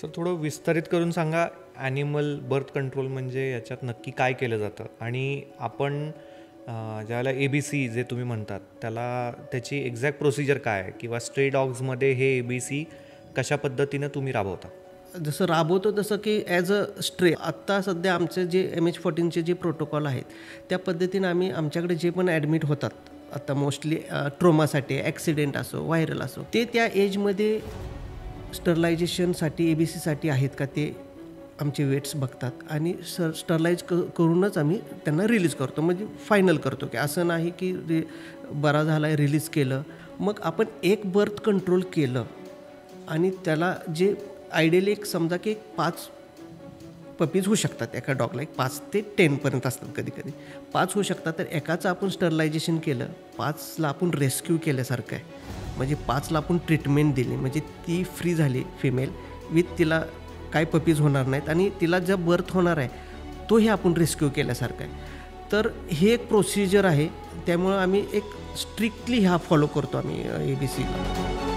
Sir थोडं विस्तारित करून सांगा, ॲनिमल बर्थ कंट्रोल म्हणजे याच्यात नक्की काय केलं जातं आणि आपण ज्याला ABC जे तुम्ही म्हणतात त्याला त्याची एक्झॅक्ट प्रोसिजर काय आहे किंवा स्ट्रे डॉग्समध्ये हे ABC कशा पद्धतीनं तुम्ही राबवता? जसं राबवतो तसं की ॲज अ स्ट्रे आत्ता सध्या आमचे जे MH14चे जे प्रोटोकॉल आहेत त्या पद्धतीनं आम्ही आमच्याकडे जे पण ॲडमिट होतात आता मोस्टली ट्रोमासाठी ॲक्सिडेंट असो व्हायरल असो ते त्या एजमध्ये स्टरलायझेशनसाठी ABCसाठी आहेत का ते आमचे वेट्स बघतात आणि स्टरलाइज करूनच आम्ही त्यांना रिलीज करतो म्हणजे फायनल करतो की असं नाही की बरा झाला आहे रिलीज केलं मग आपण एक बर्थ कंट्रोल केलं आणि त्याला जे आयडियली एक समजा की 5 पपीज होऊ शकतात एका डॉगला 5 ते 10पर्यंत असतात कधी कधी 5 होऊ शकतात तर एकाचं आपण स्टरलायझेशन केलं 5ला आपण रेस्क्यू केल्यासारखं आहे म्हणजे 5ला आपण ट्रीटमेंट दिली म्हणजे ती फ्री झाली फिमेल विथ तिला काय पपीज होणार नाहीत आणि तिला ज्या बर्थ होणार आहे तोही आपण रेस्क्यू केल्यासारखं आहे तर हे एक प्रोसिजर आहे त्यामुळं आम्ही एक स्ट्रिक्टली हा फॉलो करतो आम्ही ABCला